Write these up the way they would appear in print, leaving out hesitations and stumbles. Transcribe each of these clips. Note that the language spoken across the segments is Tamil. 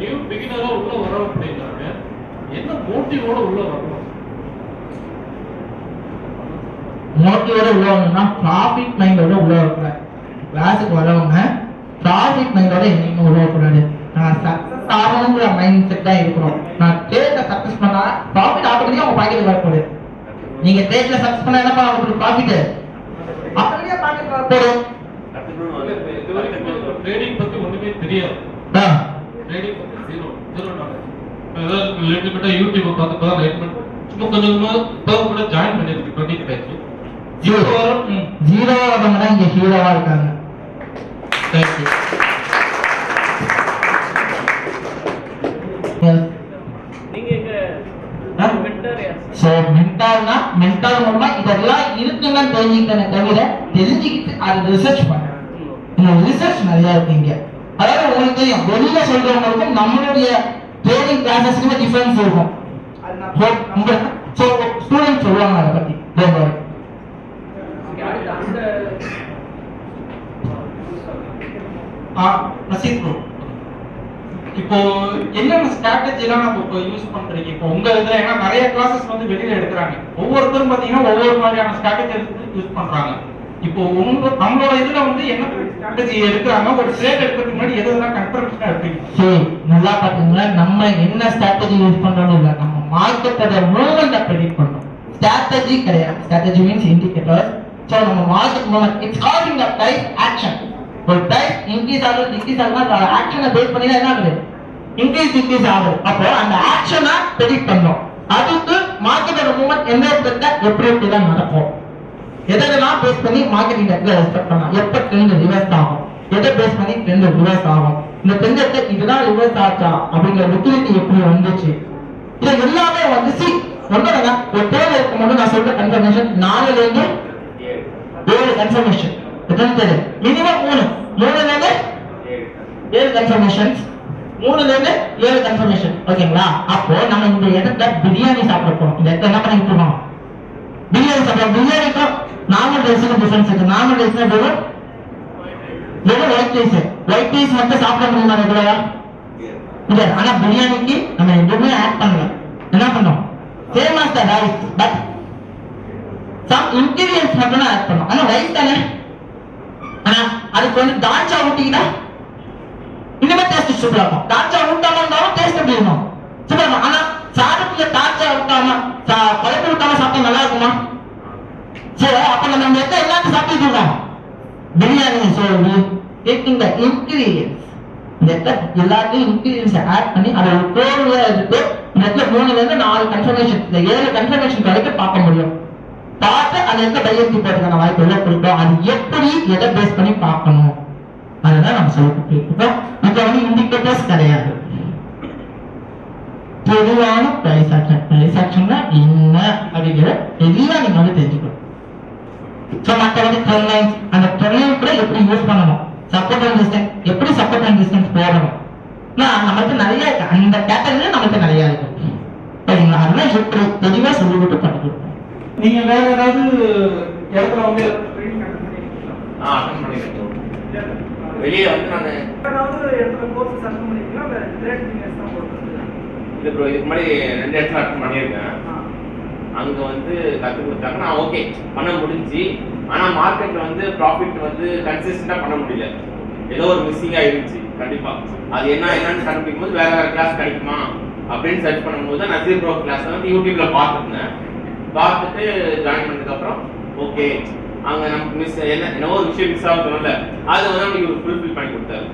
நியூ பிகினரா உள்ள வரோம் அப்படின்னாங்க என்ன மோட்டிவோட உள்ள வரணும்? மோட்டிவோட உள்ள வரணும்னா ப்ராஃபிட் மைண்டோட உள்ள வரக்கூடாது. கிளாஸுக்கு வரவங்க ப்ராஃபிட் மைண்டோட என்னைக்கும் உள்ள வரக்கூடாது. நான் சக்சஸ் ஆகணுங்கிற மைண்ட் செட் தான் இருக்கணும். நான் ட்ரேட்ல சக்சஸ் பண்ணா ப்ராஃபிட் ஆட்டோமேட்டிக்கா உங்க பாக்கெட்ல வரப்போகுது. நீங்க ட்ரேட்ல சக்சஸ் பண்ணா என்ன பண்ண உங்களுக்கு ப்ராஃபிட் ஆட்டோமேட்டிக்கா பாக்கெட்ல வரப்போகுது. ட்ரேடிங் பத்தி ஒண்ணுமே தெரியாது. ட்ரேடிங் பத்தி ஜீரோ நாலேஜ். அதாவது லிமிட்டா யூடியூப் பார்த்து தான் லைக் பண்ணி சும்மா கொஞ்சமா கூட ஜாயின் பண்ணிருக்கு 20 பேஜ். ஜீரோ அவங்க தான் இங்க ஹீரோவா இருக்காங்க. Thank you. மென்டால்னா மென்டால் மூலமா இதெல்லாம் இருக்குன்னு தெரிஞ்சுக்கிட்டேன் தவிர தெரிஞ்சுக்கிட்டு அதை ரிசர்ச் பண்ணேன். ரிசர்ச் நிறைய இருக்கு இங்க. அதாவது உங்களுக்கு தெரியும் வெளியில சொல்றவங்களுக்கும் நம்மளுடைய ட்ரேடிங் கிளாஸஸ்க்குமே டிஃபரன்ஸ் இருக்கும். ஸ்டூடெண்ட் சொல்லுவாங்க அதை பத்தி. இப்போ என்னென்ன ஸ்ட்ராட்டஜிலாம் நம்ம இப்போ யூஸ் பண்றீங்க? இப்போ உங்க இதுல ஏன்னா நிறைய கிளாஸஸ் வந்து வெளியில எடுக்கிறாங்க. ஒவ்வொருத்தரும் பாத்தீங்கன்னா ஒவ்வொரு மாதிரியான ஸ்ட்ராட்டஜி யூஸ் பண்றாங்க. இப்போ நம்மளோட இதுல வந்து என்ன ஸ்ட்ராட்டஜி எடுக்கிறாங்க? ஒரு ட்ரேட் எடுக்கிறதுக்கு முன்னாடி எதெல்லாம் கன்ஃபர்மேஷனா எடுப்பீங்க? சரி, நல்லா பாத்தீங்கன்னா நம்ம என்ன ஸ்ட்ராட்டஜி யூஸ் பண்றோம்னு இல்ல, நம்ம மார்க்கெட்டோட மூவ்மெண்ட்டை ப்ரெடிக்ட் பண்றோம். ஸ்ட்ராட்டஜி கிடையாது. Strategy means indicator. சோ நம்ம market movement it's calling the price action. ஒரு பிரைஸ் இன்க்ரீஸ் ஆகுது டிக்ரீஸ் ஆகுதுனா ஆக்ஷனை பேஸ் பண்ணி தான் என்ன ஆகுது? இன்க்ரீஸ் டிக்ரீஸ் ஆகுது. அப்போ அந்த ஆக்ஷனை ப்ரெடிக்ட் பண்றோம். அதுக்கு மார்க்கெட்டோட மூவ்மெண்ட் எந்த இடத்துல எப்படி தான் நடக்கும், எதெல்லாம் பேஸ் பண்ணி மார்க்கெட் இண்டெக்ஸ்ல எக்ஸ்பெக்ட் பண்ணலாம், எப்ப ட்ரெண்ட் ரிவர்ஸ் ஆகும், எதை பேஸ் பண்ணி ட்ரெண்ட் ரிவர்ஸ் ஆகும், இந்த ட்ரெண்ட் இதுதான் ரிவர்ஸ் ஆச்சா அப்படிங்கிற லிக்விடிட்டி எப்படி வந்துச்சு, இது எல்லாமே வந்து சி ஒண்ணுங்க. ஒரு ட்ரேட் இருக்கும்போது நான் சொல்ற கன்ஃபர்மேஷன் 4ல இருந்து 7 கன்ஃபர்மேஷன். எத்தனை ட்ரேட்? மினிமம் 3ல இருந்து 7 கன்ஃபர்மேஷன்ஸ், 3ல இருந்து 7 கன்ஃபர்மேஷன். ஓகேங்களா? அப்போ நம்ம இந்த இடத்துல பிரியாணி சாப்பிட போறோம். இந்த இடத்துல என்ன பண்ணிட்டு இருக்கோம்? பிரியாணி சாப்பிடுறோம். பிரியாணிக்கும் நார்மல் ரைஸ்க்கும் டிஃபரன்ஸ் இருக்கு. நார்மல் ரைஸ்னா வெறும் ஒயிட் ரைஸ். ஒயிட் ரைஸ் மட்டும் சாப்பிட முடியுமா ரெகுலரா? இல்ல. ஆனா பிரியாணிக்கு நம்ம எதுவுமே ஆட் பண்ணல. என்ன பண்ணோம்? Same as the rice but some ingredients மட்டும் ஆட் பண்ணோம். ஆனா ரைஸ் தானே. ஆனா அதுக்கு வந்து தால்ச்சா ஊட்டிக்கிட்டா இன்னுமே டேஸ்ட் சூப்பரா இருக்கும். தால்ச்சா ஊட்டாம இருந்தாலும் டேஸ்ட் எப்படி இருக்கும்? சூப்பரா இருக்கும். ஆனா சாதத்துல தால்ச்சா ஊட்டாம குழம்பு ஊட்டாம சாப்பிட்டா நல்லா இருக்குமா? சோ அப்ப நம்ம எல்லாம் எல்லாத்தையும் சாப்பிட்டு இருக்கோம் biryani. So taking the ingredients, இந்த எல்லாத்தையும் இன்கிரிடியன்ட்ஸ் ஆட் பண்ணி அதை ஒரு கோர்வையா எடுத்து இந்த இடத்துல 3ல இருந்து 4 கன்ஃபர்மேஷன், இந்த 7 கன்ஃபர்மேஷன் வரைக்கும் பார்க்க முடியும். பார்த்து அந்த இடத்துல டைரக்ட் போறதுக்கான வாய்ப்பு எல்லாம் கொடுக்கும். அது எப்படி எதை பேஸ் பண்ணி பார்க்கணும் அதுதான் நம்ம சொல்லி இருக்கோம். இப்ப வந்து இண்டிகேட்டர்ஸ் கிடையாது. பொதுவான பிரைஸ் ஆக்ஷன். பிரைஸ் ஆக்ஷன்னா என்ன அப்படிங்கிற எல்லாம் நீங்க வந்து தெரிஞ்சுக்கணும். சோ மற்ற வந்து ட்ரெண்ட் லைன்ஸ், அந்த ட்ரெண்ட் லைன் கூட எப்படி யூஸ் பண்ணணும், சப்போர்ட் அண்ட் ரெசிஸ்டன்ஸ் எப்படி சப்போர்ட் அண்ட் ரெசிஸ்டன்ஸ் போடணும், நம்மகிட்ட நிறைய இருக்கு. அந்த கேட்டகரியில நம்மகிட்ட நிறைய இருக்கு. சரிங்களா? அதெல்லாம் எப்படி தெளிவா சொல்லி கொடுத்து பண்ணிக்கலாம். நீங்க வேற ஏதாவது இடத்துல வந்து அட்டெண்ட் பண்ணிருக்கோம். வெளியே வந்து நான் ஏதாவது இடத்துல கோர்ஸ் அட்டெண்ட் பண்ணிருக்கீங்களா? இல்ல ட்ரேடிங்ஸ் தான் போடுறீங்களா? இல்ல ப்ரோ, இதுக்கு முன்னாடி 2 இடத்துல அட்டெண்ட் பண்ணியிருக்கேன். அங்க வந்து கற்றுக் கொடுத்தாங்க, நான் ஓகே பண்ண முடிஞ்சு. ஆனா மார்க்கெட்ல வந்து ப்ராஃபிட் வந்து கன்சிஸ்டண்டா பண்ண முடியல. ஏதோ ஒரு மிஸ்ஸிங்கா இருந்துச்சு. கண்டிப்பா அது என்னன்னு கண்டுபிடிக்கும் போது வேற கிளாஸ் கிடைக்குமா அப்படின்னு சர்ச் பண்ணும்போது நான் நசீர் ப்ரோ கிளாஸ் வந்து யூடியூப்ல பார்த்துருந்தேன். பார்த்துட்டு ஜாயின் பண்ணதுக்கு அப்புறம் ஓகே அங்க நமக்கு மிஸ் என்னவோ ஒரு விஷயம் மிஸ் ஆகுதுல்ல, அது வந்து நமக்கு ஒரு ஃபுல்ஃபில் பண்ணி கொடுத்தாரு.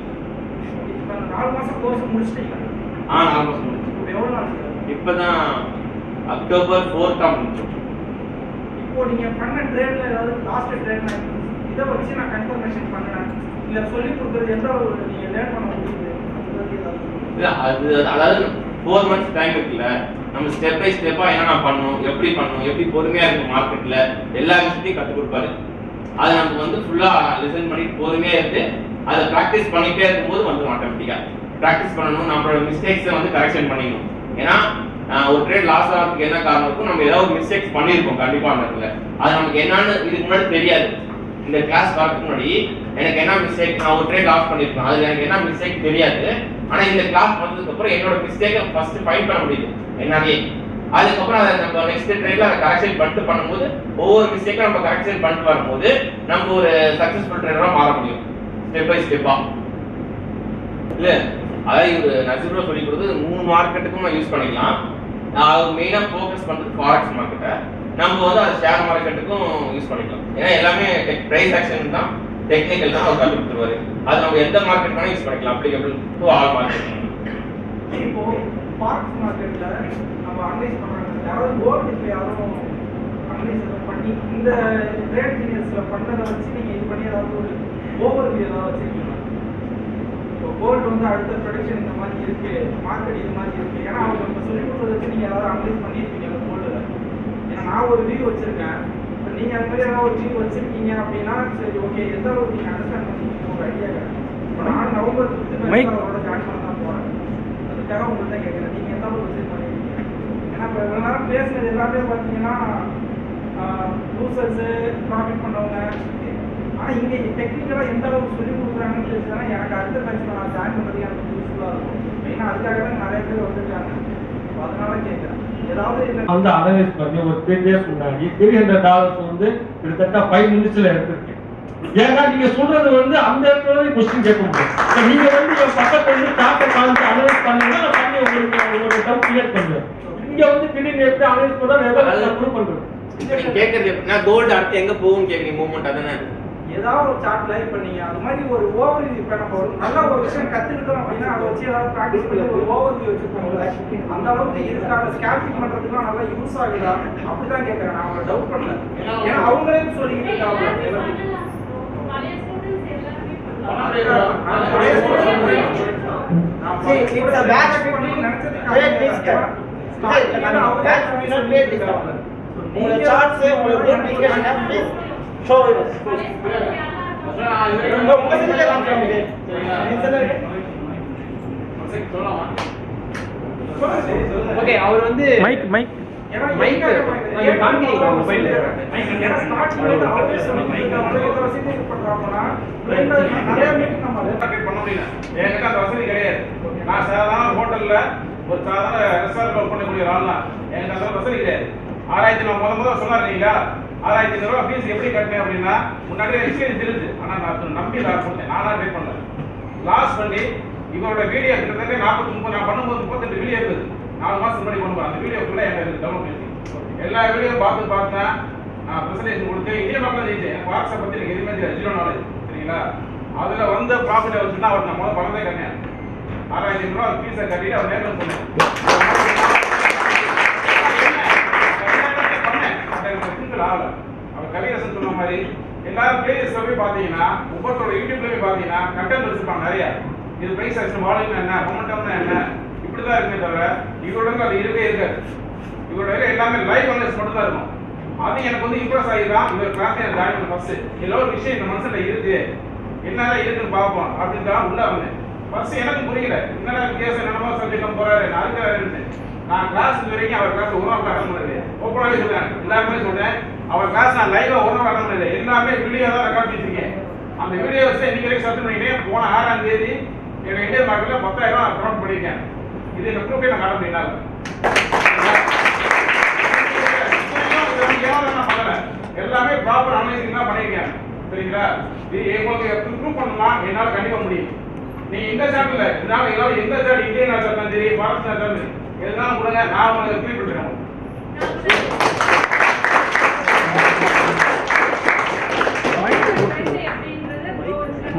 4 மாசம் கோர்ஸ் முடிச்சிட்டீங்க? 4 மாசம் முடிச்சு. எவ்வளவு நாள்? இப்பதான் அக்டோபர் 4 முடிச்சோம். இப்போ நீங்க பண்ண ட்ரேட்ல ஏதாவது லாஸ்ட் ட்ரேட்ல இதை வச்சு நான் கன்ஃபர்மேஷன் பண்ணேன் இல்ல சொல்லி கொடுக்குறது எந்த ஒரு நீங்க லேர்ன் பண்ண முடியுது? இல்ல அது அதாவது 4 months டைம் இருக்குல்ல, நம்ம ஸ்டெப் பை ஸ்டெப்பா என்ன பண்ணணும், எப்படி பண்ணணும், எப்படி பொறுமையா இருக்கும் மார்க்கெட்ல எல்லா விஷயத்தையும் கற்றுக் கொடுப்பாரு. அதை நமக்கு வந்து ஃபுல்லா லிசன் பண்ணி பொறுமையா இருந்து அதை ப்ராக்டிஸ் பண்ணிட்டே இருக்கும்போது வந்துடும். ஆட்டோமேட்டிக்கா ப்ராக்டிஸ் பண்ணணும், நம்மளோட மிஸ்டேக்ஸை வந்து கரெக்ஷன் பண்ணிக்கணும். ஏன்னா ஒரு ட்ரேட் லாஸ் ஆகிறதுக்கு என்ன காரணம் இருக்கும், நம்ம ஏதாவது ஒரு மிஸ்டேக்ஸ் பண்ணியிருக்கோம் கண்டிப்பா அந்த இடத்துல. அது நமக்கு என்னன்னு இதுக்கு முன்னாடி தெரியாது. இந்த கிளாஸ் பார்க்கறதுக்கு முன்னாடி எனக்கு என்ன மிஸ்டேக், நான் ஒரு ட்ரேட் லாஸ் பண்ணிருக்கேன், அது எனக்கு என்ன மிஸ்டேக் தெரியாது. ஆனா இந்த கிளாஸ் வந்ததுக்கு அப்புறம் என்னோட மிஸ்டேக்கை ஃபர்ஸ்ட் ஃபைண்ட் பண்ண முடியுது என்னாலே. அதுக்கப்புறம் அதை நம்ம நெக்ஸ்ட் ட்ரேட்ல அதை கரெக்ஷன் பண்ணிட்டு பண்ணும்போது ஒவ்வொரு மிஸ்டேக்கும் நம்ம கரெக்ஷன் பண்ணிட்டு வரும்போது நம்ம ஒரு சக்சஸ்ஃபுல் ட்ரேடரா மாற முடியும் ஸ்டெப் பை ஸ்டெப்பா. இல்ல அதாவது ஒரு நசிப்ரோ சொல்லி கொடுத்து 3 மார்க்கெட்டுக்கும் யூஸ் பண்ணிக்கலாம். அது மெயினா ஃபோக்கஸ் பண்றது ஃபாரெக்ஸ் மார்க்கெட்டை. நம்ம வந்து அது ஷேர் மார்க்கெட்டுக்கும் யூஸ் பண்ணிக்கலாம். ஏன்னா எல்லாமே பிரைஸ் ஆக்ஷன் தான், டெக்னிக்கல் தான் அவர் கற்றுக் கொடுத்துருவாரு. அது நம்ம எந்த மார்க்கெட் வேணா யூஸ் பண்ணிக்கலாம், அப்ளிகபிள் டு ஆல் மார்க்கெட். இப்போ ஃபாரெக்ஸ் மார்க்கெட்ல நம்ம அனலைஸ் பண்றாங்க, யாராவது கோல்டுக்கு யாரும் அனலைஸ் பண்ணி இந்த ட்ரேட் ஜீனியஸ்ல பண்ணதை வச்சு நீங்க இது பண்ணி ஏதாவது ஒரு ஓவர்வியூ ஏதாவது வச்சிருக்கீங்களா? இப்போ கோல்டு வந்து அடுத்த ப்ரொடக்ஷன் இந்த மாதிரி இருக்கு, மார்க்கெட் இது மாதிரி இருக்கு, ஏன்னா அவங்க இப்போ சொல்லி கொடுத்ததை வச்சு நீங்க ஏதாவது அனலைஸ் பண்ணியிருக்கீங்க கோல்டுல? ஏன்னா நான் ஒரு வியூ வச்சிருக்கேன், இப்போ நீங்க அந்த மாதிரி ஏதாவது ஒரு வியூ வச்சிருக்கீங்க அப்படின்னா சரி ஓகே, எந்த அளவுக்கு நீங்க அண்டர்ஸ்டாண்ட் பண்ணிருக்கீங்க ஒரு ஐடியா. இப்போ நான் நவம்பர் 5 அவரோட ஜாயின் பண்ண தான் போறேன், அதுக்காக உங்கள்கிட்ட கேட்குறேன், நீங்க எந்த அளவுக்கு வச்சு பண்ணிருக்கீங்க? ஏன்னா இப்போ இவ்வளோ நேரம் பேசுனது எல்லாமே பார்த்தீங்கன்னா லூசர்ஸு ப்ராஃபிட் பண்ணவங்க, ஆனால் இங்கே டெக்னிக்கலாக எந்த அளவுக்கு சொல்லி கொடுக்குறாங்கன்னு தெரிஞ்சுன்னா எனக்கு அடுத்த பேட்சில் நான் ஜாயின் பண்ணுறதுக்கு எனக்கு யூஸ்ஃபுல்லாக இருக்கும். மெயினாக அதுக்காக தான் நிறைய பேர் வந்துருக்காங்க, அதனால கேட்குறேன். ஏதாவது வந்து அனலைஸ் பண்ணி ஒரு 3 days முன்னாடி $300 வந்து கிட்டத்தட்ட 5 minutesல எடுத்துருக்கேன். ஏன்னா நீங்க சொல்றது வந்து அந்த இடத்துல கொஸ்டின் கேட்க முடியும். நீங்க வந்து என் பக்கத்துல வந்து டாட்டை காமிச்சு அனலைஸ் பண்ணீங்கன்னா நான் பண்ணி உங்களுக்கு ஒரு டவுட் கிளியர் பண்ணுவேன். இங்க வந்து திடீர்னு எப்படி அனலைஸ் பண்ணா எதாவது ப்ரூவ் பண்றது. நீங்க கேக்குறது எப்படின்னா கோல்டு அடுத்து எங்க போகும்னு கேக்குறீங்க, மூவ்மெண்ட் அதானே? ஏதாவது ஒரு சார்ட்ல இப்போ நீங்க அது மாதிரி ஒரு ஓவர்வியூ, இப்போ நம்ம ஒரு நல்ல ஒரு விஷயம் கத்துக்கிட்டோம் அப்படின்னா அதை வச்சு ஏதாவது ப்ராக்டிஸ் பண்ணி ஒரு ஓவர்வியூ வச்சுக்கோங்களேன். அந்த அளவுக்கு இருக்காங்க ஸ்கேல்பிங் பண்றதுக்குலாம் நல்லா யூஸ் ஆகுதா அப்படிதான் கேட்கறேன். நான் அவங்களை டவுட் பண்ணல, ஏன்னா அவங்களே சொல்லிக்கிட்டு இருக்காங்க. ஓகே, அவர் வந்து மைக் காமிக்கிறீங்களா மொபைல்? என்கிட்ட அந்த வசதி கிடையாது. நான் சாதாரண ஹோட்டல்ல ஒரு சாதாரண ரெஸ்டாரண்ட் ஒர்க் பண்ணக்கூடிய ஒரு ஆள் தான். எனக்கு அந்த வசதி கிடையாது. 6000 நான் முதல்ல சொன்னார் இல்லைங்களா, 6500 ரூபாய் ஃபீஸ் எப்படி கட்டினேன் அப்படின்னா முன்னாடியே எக்ஸ்பீரியன்ஸ் இருந்துச்சு. ஆனால் நான் நம்பி லாஸ் பண்ணேன், நானா ட்ரை பண்ணல. லாஸ் பண்ணி இவரோட வீடியோ கிட்டத்தட்ட 40 நான் பண்ணும்போது 38 வீடியோ இருக்குது. 4 மாதத்துக்கு முன்னாடி பண்ணுவேன். அந்த வீடியோ ஃபுல்லாக எனக்கு டவுன்லோட் பண்ணி எல்லா வீடியோ பார்த்தேன். நான் ப்ரெசன்டேஷன் கொடுத்து இந்திய மக்கள் ஜெயிச்சேன். எனக்கு வாட்ஸ்அப் பற்றி எனக்கு எதுவுமே தெரியாது, 0 நாலேஜ். சரிங்களா? அதில் வந்து ப்ராஃபிட்டை வச்சுன்னா அவர் நான் முதல்ல பணத்தை கட்டினேன். 6500 ரூபா ஃபீஸை கட்டிட்டு அவர் நேரில் சொன்னேன். அவர் கலியரசன் சொன்ன மாதிரி எல்லாரும் பிளேலிஸ்ட்ல போய் பார்த்தீங்கன்னா ஒவ்வொருத்தரோட யூடியூப்ல போய் பார்த்தீங்கன்னா கண்டென்ட் வச்சிருப்பாங்க நிறைய. இது பிரைஸ் ஆக்ஷன் வால்யூம் என்ன, மொமெண்டம் என்ன, இப்படிதான் இருக்குமே தவிர இவரோட அது இருக்கவே இருக்காது. இவரோட எல்லாமே லைவ் அனலைஸ் மட்டும் தான் இருக்கும். அது எனக்கு வந்து இம்ப்ரெஸ் ஆகிதான் இவர் கிளாஸ் எனக்கு ஜாயின் பண்ண ஃபர்ஸ்ட். எல்லா ஒரு விஷயம் இந்த மனசுல இருக்கு, என்னதான் இருக்குன்னு பார்ப்போம் அப்படின்னு தான் உள்ள வந்தேன். ஃபர்ஸ்ட் எனக்கு புரியல, என்னடா கேஸ் என்னமா சப்ஜெக்ட் போறாரு, நான் இருக்கிறாரு. நான் கிளாஸ் வரைக்கும் அவர் கிளாஸ் ஒரு நாள் அட்டன் பண்ணது ஓப்பனாகவே சொல்றேன், எல்லாருமே சொல்றேன். அவர் கிளாஸ் நான் லைவா ஒரு நாள் அட்டன் பண்ணது, எல்லாமே வீடியோ தான் ரெக்கார்ட் பண்ணிருக்கேன். அந்த வீடியோ வச்சு இன்னைக்கு வரைக்கும் சப்ஜெக்ட் பண்ணிட்டேன். போன 6ஆம் தேதி என்னோட இந்தியன் மார்க்கெட்ல 10,000 நான் ப்ரொமோட் பண்ணியிருக்கேன். இது எனக்கு ப்ரூஃபே நான் காட்ட முடியாது. எல்லாமே ப்ராப்பர் அனலைசிங் தான் பண்ணிருக்கேன். சரிங்களா? இது உங்களுக்கு ப்ரூவ் பண்ணலாம், என்னால கண்டிப்பா முடியும். நீங்க இந்த சார்ட்ல இதனால எல்லாரும் எந்த சார்ட் இந்தியன் சார்ட் சரி ஃபாரஸ்ட் சார்ட் எதுனாலும் கொடுங்க, நான் உங்களுக்கு க்ளீன் பண்றேன்.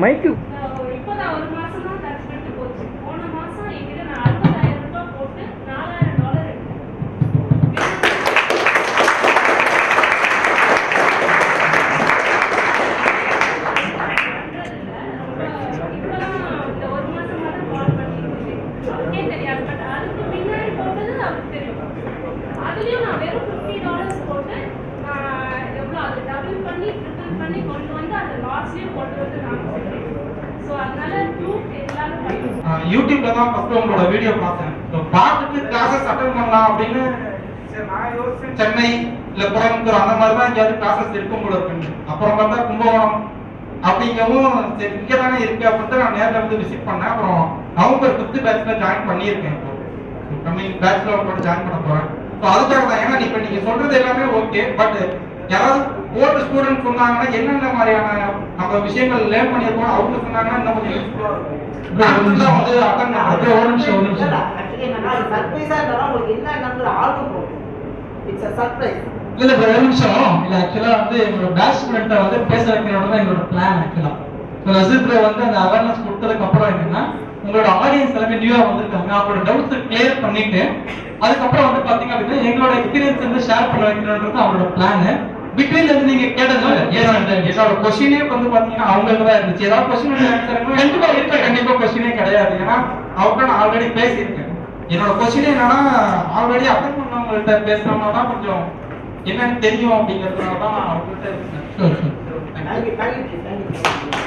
மைக்கு இப்போதான் ஒரு மாசம் தான் டச் பண்ணிட்டு போச்சு. போன மாசம் என்கிட்ட நான் 60,000 ரூபாய் போட்டு $4,000 அதுலயும் நான் வெறும் $50 போட்டு எவ்வளோ அது டபுள் பண்ணி ட்ரிபிள் பண்ணி கொண்டு வந்து அந்த லாஸ்லயும் கொண்டு வந்து நான் சொல்றேன். ஸோ அதனால ப்ரூஃப் எல்லாரும் பண்ணி யூடியூப்ல தான் ஃபர்ஸ்ட் உங்களோட வீடியோ பார்த்தேன். பார்த்துட்டு கிளாஸஸ் அட்டெண்ட் பண்ணலாம் அப்படின்னு சரி, நான் யோசிச்சேன் சென்னை இல்ல கோயம்புத்தூர் அந்த மாதிரி தான் எங்கேயாவது கிளாஸஸ் இருக்கும் போல இருக்குங்க. அப்புறம் பார்த்தா கும்பகோணம் அப்படிங்கவும் சரி இங்க தானே இருக்கு அப்படின்ட்டு நான் நேரில் வந்து விசிட் பண்ணேன். அப்புறம் நவம்பர் 5th பேட்ச்ல ஜாயின் பண்ணியிருக்கேன். இப்போ கம்மிங் பேட்ச்ல கூட ஜாயின் பண்ண போறேன். ஸோ அதுக்காக தான், ஏன்னா இப்போ நீங்க சொல்றது எல்லாமே ஓகே, பட் யாராவது ஓல்டு ஸ்டூடெண்ட் சொன்னாங்கன்னா என்னென்ன மாதிரியான நம்ம விஷயங்கள் லேர்ன் பண்ணியிருக்கோம் அவங்க சொன்னாங்கன்னா இன்னும் கொஞ்சம் யூஸ்ஃபுல்லா இருக்கும். வந்து அட்டன் பண்றது. ஒரு நிமிஷம் ஆக்சுவலி என்னன்னா அது சர்ப்ரைஸா இருந்தாலும் உங்களுக்கு என்ன என்னங்கிற ஆர்வம் போகும். It's a surprise. இல்ல ப்ரோ, ஒரு நிமிஷம். இல்ல ஆக்சுவலா வந்து எங்களோட பேட்ச் ஸ்டூடெண்ட்டை வந்து பேச வைக்கிறோட தான் எங்களோட பிளான் ஆக்சுவலா. ஸோ ரசித் ப்ரோ வந்து அந்த அவேர்னஸ் கொடுத்ததுக்கு அப்புறம் என்னன்னா உங்களோட ஆடியன்ஸ் எல்லாமே நியூவா வந்திருக்காங்க, அவங்களோட டவுட்ஸ் கிளியர் பண்ணிட்டு அதுக்கப்புறம் வந்து பாத்தீங்க அப்படின்னா எங்களோட எக்ஸ்பீரியன்ஸ் வந்து ஷேர் பண்ண வைக்கணும்ன்றது அவங்களோட பிளான். பிட்வீன்ல இருந்து நீங்க கேட்டதுனால என்னோட கொஸ்டினே வந்து பாத்தீங்கன்னா அவங்களுக்கு தான் இருந்துச்சு. ஏதாவது கொஸ்டின் கண்டிப்பா இருக்க, கண்டிப்பா கொஸ்டினே கிடையாது. ஏன்னா அவர்கிட்ட நான் ஆல்ரெடி பேசியிருக்கேன். என்னோட கொஸ்டினே என்னன்னா ஆல்ரெடி அட்டன் பண்ணவங்கள்ட்ட பேசினோம்னா தான் கொஞ்சம் என்னன்னு தெரியும் அப்படிங்கிறதுனால தான் நான் அவங்கள்ட்ட இருக்கேன். Thank you.